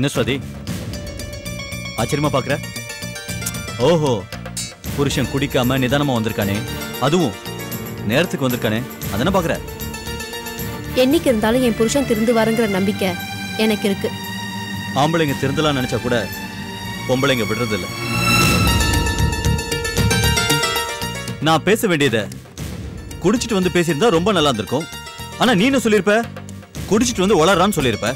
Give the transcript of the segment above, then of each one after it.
என்ன ஸ்வாதி ஆச்சரியமா பாக்குற? ஓஹோ, புருஷன் குடிக்காம நிதானமா வந்திருக்கானே, அதுவும் நேரத்துக்கு வந்திருக்கானே, அதான பாக்குற? என்னைக்கு இருந்தாலும் என் புருஷன் திருந்து வரங்கிற நம்பிக்கை எனக்கு இருக்கு. ஆம்பளைங்க திருந்தலாம் நினைச்சா கூட பொம்பளைங்க விடுறது இல்ல. நான் பேச வேண்டியத குடிச்சிட்டு வந்து பேசியிருந்தா ரொம்ப நல்லா இருந்திருக்கும். ஆனா நீ என்ன சொல்லிருப்ப? குடிச்சிட்டு வந்து உளறான்னு சொல்லிருப்ப.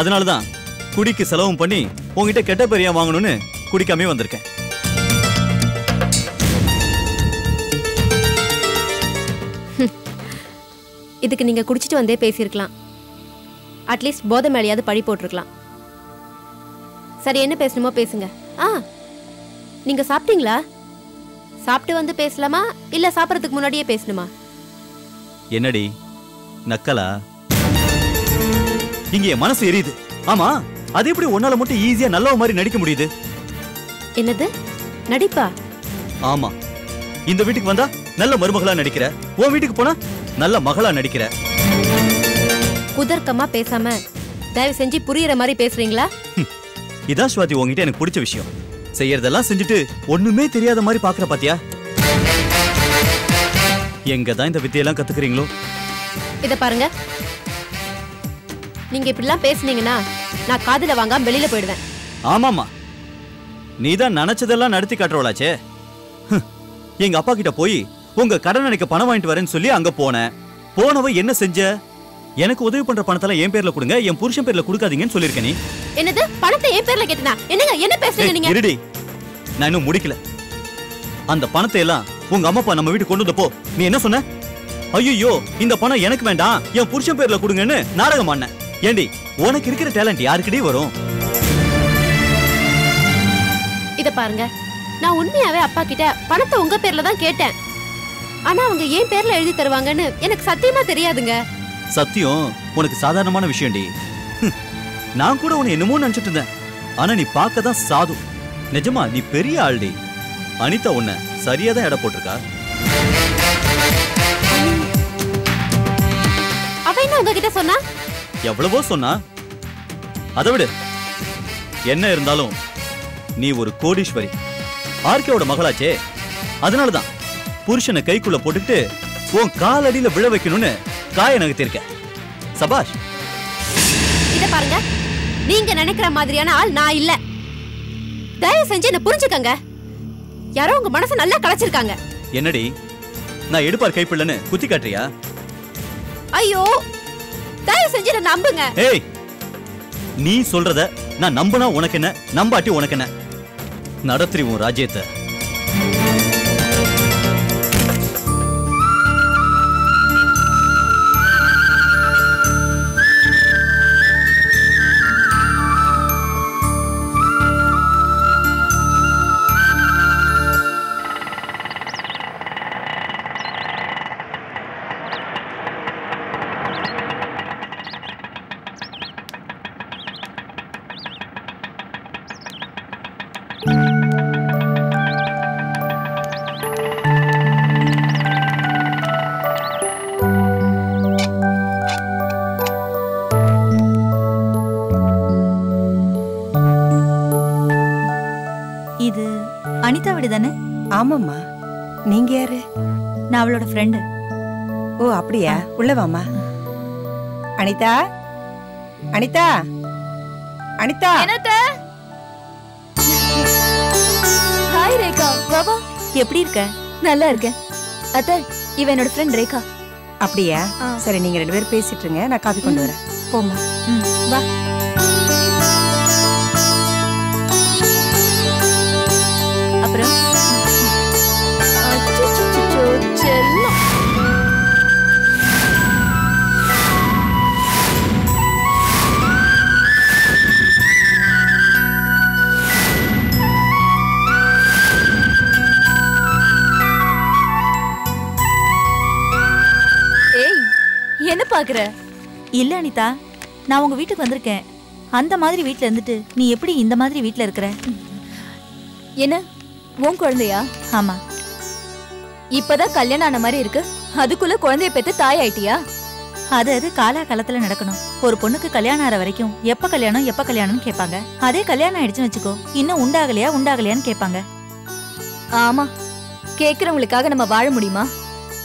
அதனாலதான் குடிக்கு செலவும் பண்ணி உங்ககிட்ட கெட்ட பெரியா வாங்கணும்னு குடிக்காமே வந்திருக்கேன். இதுக்கு நீங்க குடிச்சிட்டு வந்தே பேசியிருக்கலாம். அட்லீஸ்ட் போதை மேலையாவது பழி போட்டிருக்கலாம். சரி, என்ன பேசணுமோ பேசுங்க. நீங்க சாப்பிட்டீங்களா? சாப்பிட்டு வந்து பேசலாமா இல்ல சாப்பிடறதுக்கு முன்னாடியே பேசணுமா? என்னடி நக்கலா? இங்க என் மனசு எரியுது. ஆமா, அது எப்படி உன்னால மட்டும் ஈஸியா நல்லவ மாதிரி நடிக்க முடியுது? என்னது நடிப்பா? ஆமா, இந்த வீட்டுக்கு வந்தா நல்ல மருமகளா நடிக்கிற, உன் வீட்டுக்கு போனா நல்ல மகளா நடிக்கிற. குதர்க்கமா பேசாம தயவு செஞ்சு புரியுற மாதிரி பேசுறீங்களா? இதான் ஸ்வாதி உங்ககிட்ட எனக்கு பிடிச்ச விஷயம். செய்யறதெல்லாம் செஞ்சுட்டு ஒண்ணுமே தெரியாத மாதிரி பாக்குற பாத்தியா? எங்கதான் இந்த வித்தையெல்லாம் கத்துக்கிறீங்களோ? இத பாருங்க, நீங்க இப்படிலாம் பேசுனீங்கன்னா நான் காதுல வாங்காம வெளியில போயிடுவேன். ஆமாமா, நீதான் நினைச்சதெல்லாம் நடத்தி காட்டுறவளாச்சே. எங்க அப்பா கிட்ட போய் உங்க கடன் அணைக்க பணம் வாங்கிட்டு வரேன்னு சொல்லி அங்க போனவ என்ன செஞ்ச? எனக்கு உதவி பண்ற பணத்தெல்லாம் என் பேர்ல கொடுங்க, என் புருஷன் பேர்ல கொடுக்காதீங்கன்னு சொல்லிருக்க. நீ என்னது பணத்தை என் பேர்ல கேட்டனா? என்னங்க என்ன பேசுறீங்க நீங்க? இருடி, நான் இன்னும் முடிக்கல. அந்த பணத்தை எல்லாம் உங்க அம்மா அப்பா நம்ம வீட்டுக்கு கொண்டு வந்தப்போ நீ என்ன சொன்ன? ஐயோ, இந்த பணம் எனக்கு வேண்டாம், என் புருஷன் பேர்ல கொடுங்கன்னு நாடகம் ஆன. ஏண்டி, உனக்கு இருக்கிற டேலண்ட் யாருக்கிட்டே வரும்? இத பாருங்க, நான் உண்மையாவே அப்பா கிட்ட பணத்தை உங்க பேர்ல தான் கேட்டேன். ஆனா அவங்க ஏன் பேர்ல எழுதி தருவாங்கன்னு எனக்கு சத்தியமா தெரியாதுங்க. சத்தியம் உனக்கு சாதாரணமான விஷயம்டி. நான் கூட உன்னை என்னமோ நினைச்சிட்டு இருந்தேன். ஆனா நீ பார்க்கதான் சாது. நிஜமா நீ பெரிய ஆள்டி. அனிதா உன்னை சரியாதான் எடை போட்டிருக்கா. அவ என்ன உங்ககிட்ட சொன்னா? எவ்வளவோ சொன்னா. அதை விடு, என்ன இருந்தாலும் நீ ஒரு கோடீஸ்வரி, ஆர்கேவோட மகளாச்சே. அதனாலதான் புருஷனை கைக்குள்ள போட்டுட்டு உன் காலடியில விழ வைக்கணும்னு காய நகர்த்திருக்க. சபாஷ். இத பாருங்க, நீங்க நினைக்கிற மாதிரியான ஆள் நான் இல்ல. தயவு செஞ்சு என்ன புரிஞ்சுக்கங்க. யாரோ உங்க மனசை நல்லா கலைச்சிருக்காங்க. என்னடி, நான் எடுப்பார் கைப்பிள்ளன்னு குத்தி காட்டுறியா? ஐயோ, தயவு செஞ்சு என்ன நம்புங்க. ஏய், நீ சொல்றத நான் நம்புனா உனக்கு என்ன, நம்பாட்டி உனக்கு என்ன? நடத்துறி உன் ராஜ்யத்தை. இது அனிதா வீடு தானே? ஆமாம்மா. நீங்க யாரு? நான் அவளோட ஃப்ரெண்டு. ஓ அப்படியா? உள்ள வாமா. அனிதா, அனிதா, அனிதா. என்னத்த? ஹாய் ரேகா. பாபா, எப்படி இருக்க? நல்லா இருக்கேன் அத்தை. இவ என்னோட ஃப்ரெண்ட் ரேகா. அப்படியா? சரி, நீங்க ரெண்டு பேரும் பேசிட்டு இருங்க, நான் காபி கொண்டு வரேன். போமா. வா. அப்புறம் செல்லம். ஏய், என்ன பாக்குற? இல்ல அனிதா, நான் உங்க வீட்டுக்கு வந்திருக்கேன். அந்த மாதிரி வீட்ல இருந்துட்டு நீ எப்படி இந்த மாதிரி வீட்ல இருக்கிற? என்ன, உன் குழந்தையா? ஆமா. இப்பதான் கல்யாணம் ஆன மாதிரி இருக்கு, அதுக்குள்ள குழந்தைய பெத்து தாய் ஆயிட்டியா? அது காலா காலத்துல நடக்கணும். ஒரு பொண்ணுக்கு கல்யாணம் ஆற வரைக்கும் எப்ப கல்யாணம்னு கேட்பாங்க. அதே கல்யாணம் ஆயிடுச்சுன்னு வச்சுக்கோ, இன்னும் உண்டாகலையான்னு கேட்பாங்க. ஆமா, கேக்குறவங்களுக்காக நம்ம வாழ முடியுமா?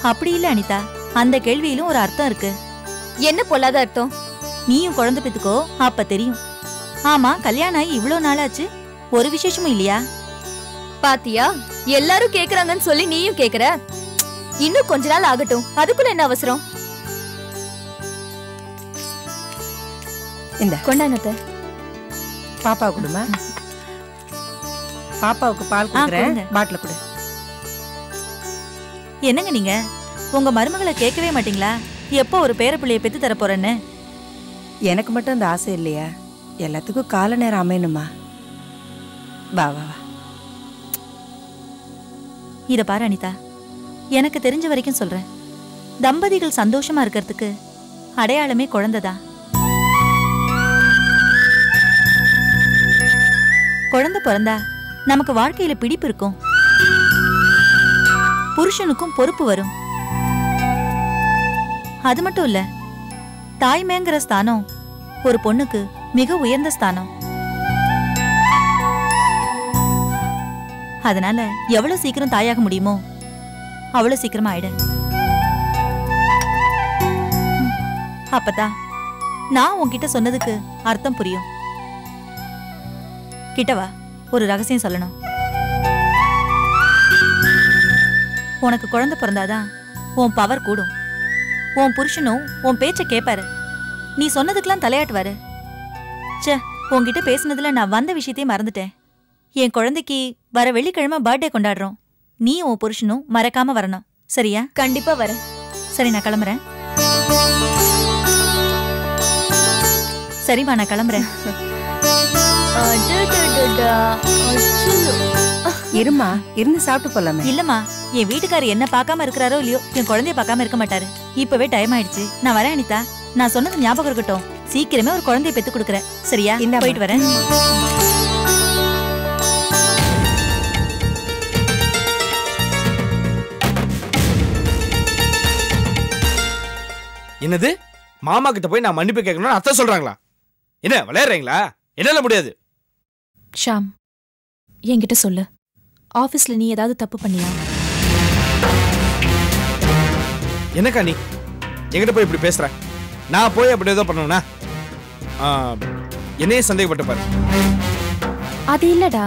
அப்படி இல்ல அனிதா, அந்த கேள்வியிலும் ஒரு அர்த்தம் இருக்கு. என்ன பொல்லாத அர்த்தம்? நீயும் குழந்தை பெத்துக்கோ, அப்ப தெரியும். ஆமா, கல்யாணம் ஆகி இவ்வளவு நாளாச்சு, ஒரு விசேஷமும் இல்லையா? பாத்தியா, எல்லாரும் கேக்குறாங்கன்னு சொல்லி நீயும் கேக்குற. இன்னும் கொஞ்ச நாள் ஆகட்டும், அதுக்குள்ள என்ன அவசரம்? இந்த கொண்டானத்த பாப்பா கொடுமா. பாப்பாவுக்கு பால் கொடுக்குறேன், பாட்டில கொடு. என்னங்க நீங்க உங்க மருமகளை கேட்கவே மாட்டீங்களா? எப்போ ஒரு பேரப்பிள்ளைய பெத்து தர போறேன்னு? எனக்கு மட்டும் அந்த ஆசை இல்லையா? எல்லாத்துக்கும் கால நேரம் அமையணுமா? வா வா வா. இத பாரு அனிதா, எனக்கு தெரிஞ்ச வரைக்கும் சொல்றேன், தம்பதிகள் சந்தோஷமா இருக்கிறதுக்கு அடையாளமே குழந்தைதான். குழந்தை பிறந்தா நமக்கு வாழ்க்கையில பிடிப்பு இருக்கும், புருஷனுக்கும் பொறுப்பு வரும். அது மட்டும் இல்ல, தாய்மைங்கிற ஸ்தானம் ஒரு பொண்ணுக்கு மிக உயர்ந்த ஸ்தானம். அதனால எவ்வளவு சீக்கிரம் தாயாக முடியுமோ அவ்வளவு சீக்கிரமா ஆயிடு. அப்பதான் நான் உன்கிட்ட சொன்னதுக்கு அர்த்தம் புரியும். கிட்டவா, ஒரு ரகசியம் சொல்லணும். உனக்கு குழந்தை பிறந்தாதான் உன் பவர் கூடும். உன் புருஷனும் உன் பேச்ச கேட்பாரு, நீ சொன்னதுக்கெல்லாம் தலையாட்டுவாரு. சே, உன்கிட்ட பேசினதுல நான் வந்த விஷயத்தையே மறந்துட்டேன். என் குழந்தைக்கு வர வெள்ளிக்கிழமை பர்த்டே கொண்டாடுறோம். நீ உன் புருஷனும் மறக்காம வரணும், சரியா? கண்டிப்பா வரேன். சரி, நான் கிளம்புறேன். சரிம்மா, நான் கிளம்புறேன். இருமா, இருந்து சாப்பிட்டு போலாமே. இல்லம்மா, என் வீட்டுக்காரர் என்ன பார்க்காம இருக்கிறாரோ இல்லையோ, என் குழந்தைய பார்க்காம இருக்க மாட்டாரு. இப்பவே டைம் ஆயிடுச்சு, நான் வரேன் அனிதா. நான் சொன்னது ஞாபகம் இருக்கட்டும், சீக்கிரமே ஒரு குழந்தைய பெத்து கொடுக்குறேன், சரியா? போயிட்டு வரேன். என்னது, மாமா கிட்ட போய் நான் மன்னிப்பு கேட்கணும்னு அத்தை சொல்றாங்களா? என்ன விளையாடுறீங்களா? என்னால முடியாது. ஷாம், என்கிட்ட சொல்லு, ஆபீஸ்ல நீ ஏதாவது தப்பு பண்ணியா? என்னக்கா நீ என்கிட்ட போய் இப்படி பேசுற? நான் போய் அப்படி ஏதோ பண்ணுவேனா? என்னையே சந்தேகப்பட்டு பாரு. அது இல்லடா,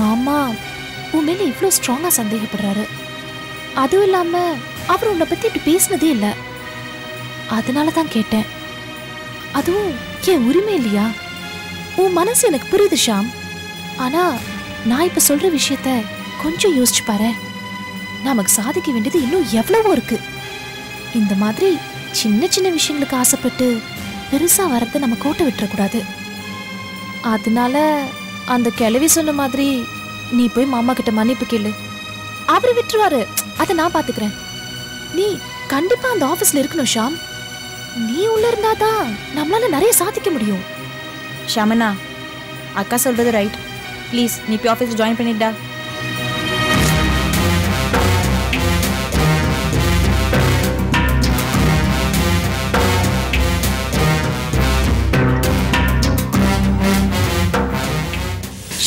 மாமா உன் மேல இவ்வளவு ஸ்ட்ராங்கா சந்தேகப்படுறாரு. அதுவும் இல்லாம அவர் உன்னை பத்தி இப்படி பேசினதே இல்ல. அதனாலதான் கேட்டேன். அதுவும் என் உரிமை இல்லையா? உன் மனசு எனக்கு புரியுது ஷாம். ஆனா நான் இப்ப சொல்ற விஷயத்த கொஞ்சம் யோசிச்சு பாரு. நமக்கு சாதிக்க வேண்டியது இன்னும் எவ்வளவோ இருக்கு. இந்த மாதிரி சின்ன சின்ன விஷயங்களுக்கு ஆசைப்பட்டு பெருசா வரத நம்ம கோட்டை விட்டுறக்கூடாது. அதனால அந்த கிழவி சொன்ன மாதிரி நீ போய் மாமா கிட்ட மன்னிப்பு கேளு, அவரு விட்டுருவாரு. அதை நான் பாத்துக்கிறேன். நீ கண்டிப்பா அந்த ஆபீஸ்ல இருக்கணும் ஷாம். நீ உள்ள இருந்தாதான் நம்மளால நிறைய சாதிக்க முடியும். ஷாமனா, அக்கா சொல்றது ரைட். ப்ளீஸ் நீ போய் ஆஃபீஸ் ஜாயின் பண்ணிட்டா.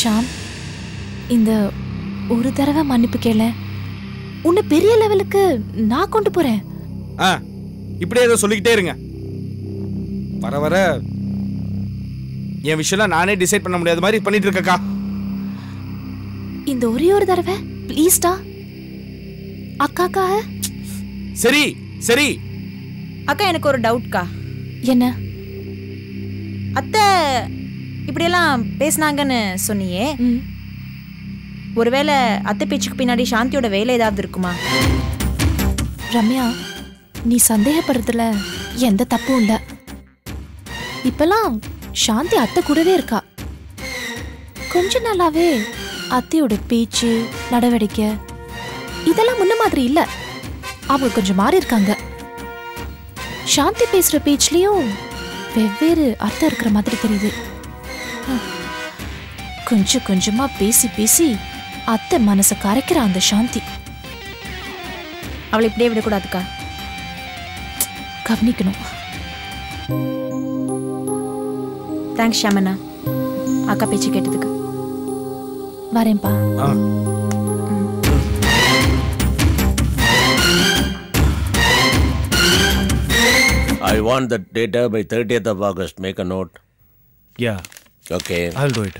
ஷாம், இந்த ஒரு தடவை மன்னிப்பு கேள, உன்னை பெரிய லெவலுக்கு நான் கொண்டு போறேன். இப்படியே ஏதோ சொல்லிக்கிட்டே இருங்க. வர வர என் விஷயம் நானே டிசைட் பண்ண முடியாத மாதிரி பண்ணிட்டு இருக்கக்கா. இந்த ஒரே ஒரு தடவை ப்ளீஸ்டா அக்காக்கா. சரி சரி. அக்கா, எனக்கு ஒரு டவுட்க்கா. என்ன? அத்தை இப்படியெல்லாம் பேசினாங்கன்னு சொன்னியே, ஒருவேளை அத்தை பேச்சுக்கு பின்னாடி சாந்தியோட வேலை ஏதாவது இருக்குமா? ரம்யா, நீ சந்தேகப்படுறதுல எந்த தப்பும் இல்ல. இப்பெல்லாம் சாந்தி அத்தை கூடவே இருக்கா. கொஞ்ச நாளாவே அத்தையோட பேச்சு நடவடிக்கை இதெல்லாம் முன்ன மாதிரி இல்ல. அவங்க கொஞ்சம் மாறி இருக்காங்க. சாந்தி பேசுற பேச்சுலயும் வெவ்வேறு அர்த்தம் இருக்கிற மாதிரி தெரியுது. கொஞ்சம் கொஞ்சமா பேசி பேசி அத்தை மனசை கரைக்கிற அந்த சாந்தி. அவளை இப்படியே விடக்கூடாதுக்கா. கவனிக்கணும். தேங்க்ஸ் ஷாமண்ணா, அக்கா பேச்சு கேட்டதுக்கு. வரேன்ப்பா. I want that data by 30th of August. Make a note. Yeah. Okay. I'll do it.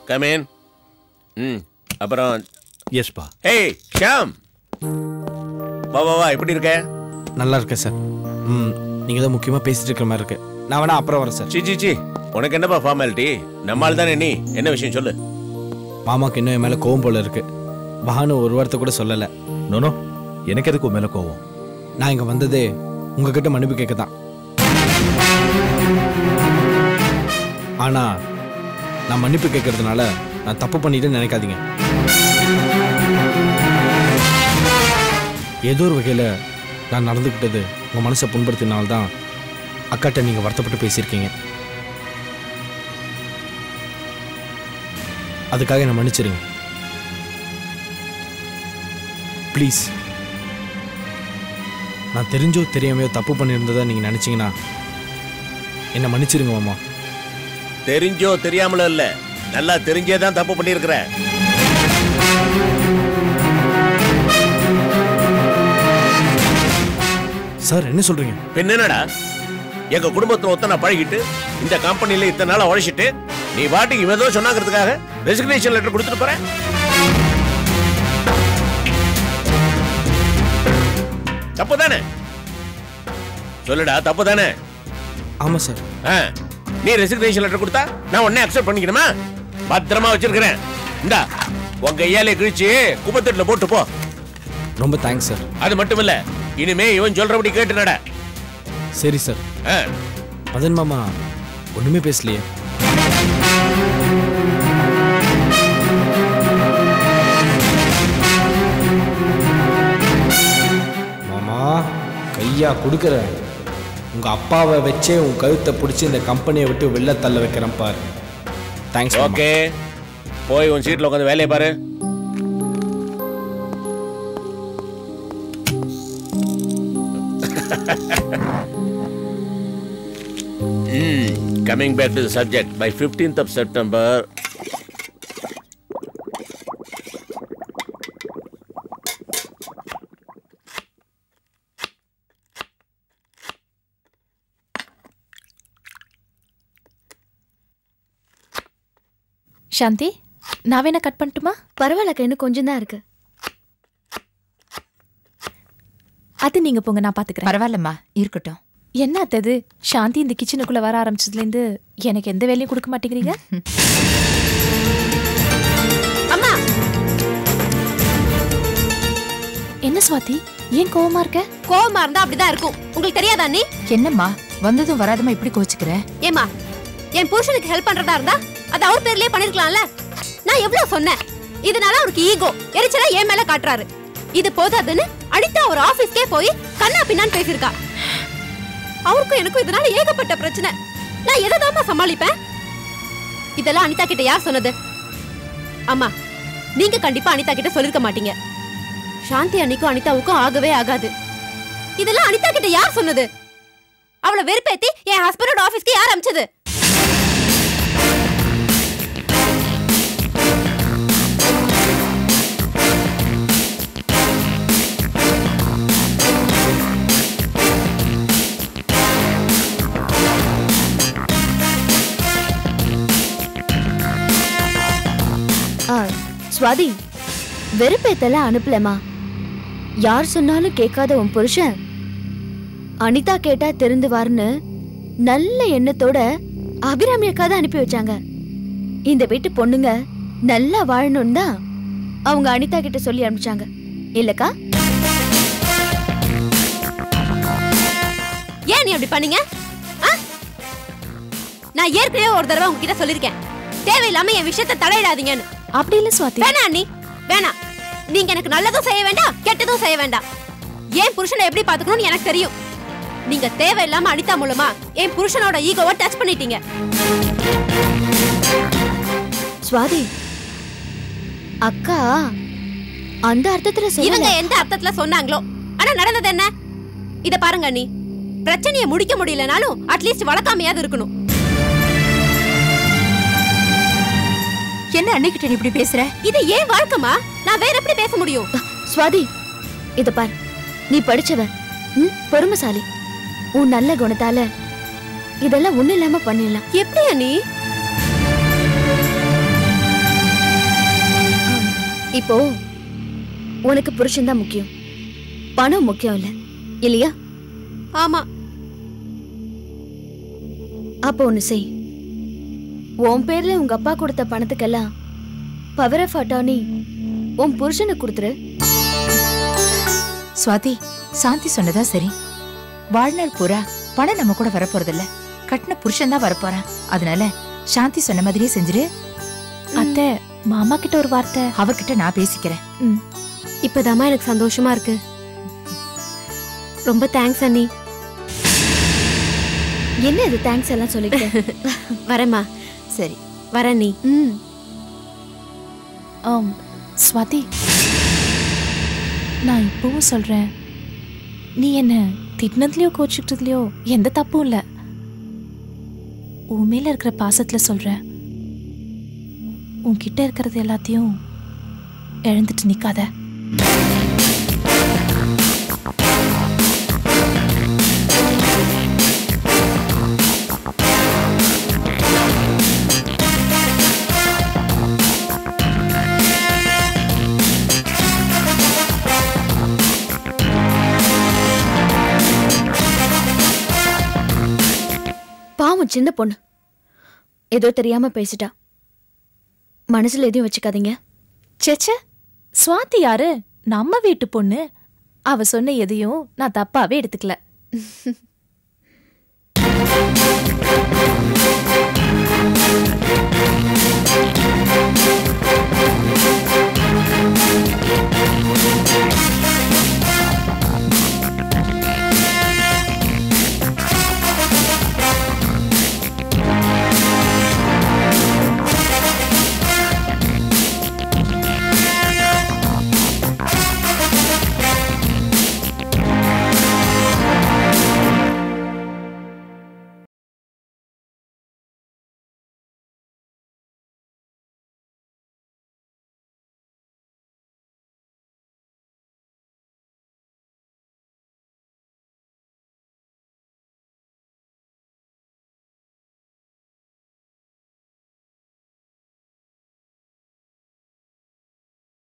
Come in. அப்புறம் எஸ் பா. ஹேய் ஷாம், வா எப்படி இருக்க? நல்லா இருக்கேன் சார். நீங்கள் தான் முக்கியமாக பேசிட்டு இருக்கிற மாதிரி இருக்கு. நான் வேணா அப்புறம் வரேன் சார். சி உனக்கு என்னப்பா ஃபார்மாலிட்டி? நம்மால் தானே நீ. என்ன விஷயம் சொல்லு. மாமாக்கு இன்னும் என் மேலே கோவம் போல இருக்கு. வான்னு ஒரு வார்த்தை கூட சொல்லலை. நோனோ, எனக்கு எதுக்கு உன் மேலே கோவம்? நான் இங்கே வந்ததே உங்ககிட்ட மன்னிப்பு கேட்க தான். ஆனால் நான் மன்னிப்பு கேட்கறதுனால நான் தப்பு பண்ணிட்டேன்னு நினைக்காதீங்க. ஏதோ ஒரு வகையில் நான் நடந்துக்கிட்டது உங்கள் மனசை புண்படுத்தினால்தான் அக்காட்ட நீங்கள் வருத்தப்பட்டு பேசியிருக்கீங்க. அதுக்காக என்னை மன்னிச்சிருங்க ப்ளீஸ். நான் தெரிஞ்சோ தெரியாமையோ தப்பு பண்ணியிருந்ததா நீங்கள் நினச்சிங்கன்னா என்னை மன்னிச்சிருங்க மாமா. தெரிஞ்சோ தெரியாமலோ இல்ல, நல்லா தெரிஞ்சே தான் தப்பு பண்ணியிருக்கிற. சார் என்ன சொல்றீங்க? என்னடா, எங்க குடும்பத்துல ஒத்தனை பழகிட்டு இந்த கம்பெனில இத்தனை நாளா உழைச்சிட்டு நீ வாட்டிக்கு ஏதோ சொன்னாங்கிறதுக்காக ரெசிக்னேஷன் லெட்டர் கொடுத்துட்டு போற? தப்பு தானே? சொல்லுடா, தப்பு தானே? ஆமா சார். நீ ரெசிக்னேஷன் லெட்டர் கொடுத்தா நான் உடனே அக்செப்ட் பண்ணிக்கணுமா? பத்திரமா வச்சிருக்கிறேன். இந்தா உங்க கையாலே கிழிச்சு குப்பத்தட்டுல போட்டு போ. ரொம்ப தேங்க்ஸ் சார். அது மட்டும் இல்ல, இனிமே இவன் சொல்றபடி கேட்டு நட. சரி சார். மதன் மாமா ஒண்ணுமே பேசலையே. மாமா கையா கொடுக்குற. உங்க அப்பாவை வச்சே உன் கழுத்தை பிடிச்சி இந்த கம்பெனியை விட்டு வெளில தள்ள வைக்கிறேன் பாரு. தேங்க்ஸ். ஓகே, போய் உன் சீட்ல உட்காந்து வேலையை பாரு. Coming back to the subject, by 15th of September, சாந்தி, நான் வேணா கட் பண்ணட்டுமா? பரவாயில்லக்கா, இன்னும் கொஞ்சம் தான் இருக்கு. அது நீங்க போங்க, நான் பாத்துக்கிறேன். பரவாயில்லம்மா, இருக்கட்டும். என்ன அத்தது, சாந்தி இந்த கிச்சனுக்குள்ள வர ஆரம்பிச்சதுலேருந்து எனக்கு எந்த வேலையும் கொடுக்க மாட்டேங்கிறீங்க. அம்மா, என்ன சுவாதி, ஏன் கோவமா இருக்க? கோவமா இருந்தா அப்படிதான் இருக்கும். உங்களுக்கு தெரியாதா நீ? என்னம்மா வந்ததும் வராதமா இப்படி கோச்சுக்கிற? ஏமா, என் புருஷனுக்கு ஹெல்ப் பண்றதா இருந்தா அது அவர் பேர்லயே பண்ணிருக்கலாம்ல. நான் எவ்வளவு சொன்னேன். இதனால அவருக்கு ஈகோ எரிச்சலா என் மேல காட்டுறாரு. இது போதாதுன்னு அனிதா ஒரு ஆபீஸ்க்கே போய் கண்ணா பின்னான்னு பேசிருக்கா. அவருக்கும் எனக்கும் இதனால ஏகப்பட்ட பிரச்சனை. நான் எதைதாம்மா சமாளிப்பேன்? இதெல்லாம் அனிதா கிட்ட யார் சொன்னது? அம்மா, நீங்க கண்டிப்பா அனிதா கிட்ட சொல்லிருக்க மாட்டீங்க. சாந்தி அன்னைக்கும் அனிதாவுக்கும் ஆகவே ஆகாது. இதெல்லாம் அனிதா கிட்ட யார் சொன்னது? அவளை வெறுப்பேத்தி என் ஹஸ்பண்டோட ஆபீஸ்க்கு யார் அனுப்பிச்சது? ஸ்வாதி, வெறுப்பேத்தெல்லாம் அனுப்பலமா. யார் சொன்னாலும் கேட்காத உன் புருஷன் அனிதா கேட்டா திருந்துவார்னு நல்ல எண்ணத்தோட அபிராமி அக்கா தான் அனுப்பி வச்சாங்க. இந்த வீட்டு பொண்ணுங்க நல்லா வாழணும் தான் அவங்க அனிதா கிட்ட சொல்லி அனுப்பிச்சாங்க இல்லக்கா? ஏன் நீ அப்படி பண்ணீங்க? நான் ஏற்கனவே ஒரு தடவை உங்ககிட்ட சொல்லிருக்கேன், தேவையில்லாம என் விஷயத்தை தலையிடாதீங்கன்னு. அப்படி இல்ல சுவாதி. வேணாம் அண்ணி, வேணாம். நீங்க எனக்கு நல்லதும் செய்ய வேண்டாம், கெட்டதும் செய்ய வேண்டாம். என் புருஷனை எப்படி பாத்துக்கணும்னு எனக்கு தெரியும். நீங்க தேவையில்லாம அனிதா மூலமா என் புருஷனோட ஈகோவை டச் பண்ணிட்டீங்க. சுவாதி, அக்கா அந்த அர்த்தத்துல இவங்க சொல்லல. எந்த அர்த்தத்துல சொன்னாங்களோ, ஆனா நடந்தது என்ன? இத பாருங்க அண்ணி, பிரச்சனையை முடிக்க முடியலனாலும் அட்லீஸ்ட் வளர்க்காமையாவது இருக்கணும். என்ன அன்னைக்கிட்ட நீ இப்படி பேசுற? இது ஏன் வாழ்க்கைமா? நான் வேற எப்படி பேச முடியும்? சுவாதி, இத பாரு, நீ படிச்சவ, பொறுமைசாலி. உன் நல்ல குணத்தால இதெல்லாம் ஒண்ணு இல்லாம பண்ணிடலாம். எப்படி அண்ணி? இப்போ உனக்கு புருஷன் தான் முக்கியம், பணம் முக்கியம் இல்ல, இல்லையா? ஆமா. அப்போ ஒண்ணு செய், உன் பேர்ல உங்க அப்பா கொடுத்த பணத்துக்கெல்லாம் பவர் ஆஃப் அட்டார்னி உன் புருஷனுக்கு கொடுத்துரு. சுவாதி, சாந்தி சொன்னதா சரி. வாழ்நாள் பூரா பணம் நம்ம கூட வரப்போறதில்ல, கட்டின புருஷன் தான் வரப்போறான். அதனால சாந்தி சொன்ன மாதிரியே செஞ்சிரு. அத்தை, மாமா கிட்ட ஒரு வார்த்தை. அவர்கிட்ட நான் பேசிக்கிறேன். இப்பதாமா எனக்கு சந்தோஷமா இருக்கு. ரொம்ப தேங்க்ஸ் அண்ணி. என்ன இது தேங்க்ஸ் எல்லாம் சொல்லிட்டு? வரேம்மா. சரி, வரேன் நீ. ஸ்வாதி, நான் இப்பவும் சொல்றேன், நீ என்ன திட்டினதுலயோ கோச்சுக்கிட்டதுலயோ எந்த தப்பும் இல்ல. உன் மேல இருக்கிற பாசத்துல சொல்றேன், உன்கிட்ட இருக்கிறது எல்லாத்தையும் இழந்துட்டு நிக்காத. பாவம் சின்ன பொண்ணு, ஏதோ தெரியாம பேசிட்டா, மனசுல எதையும் வச்சுக்காதீங்க. சேச்சே, ஸ்வாதி யாரு? நம்ம வீட்டு பொண்ணு. அவ சொன்ன எதையும் நான் தப்பாவே எடுத்துக்கல.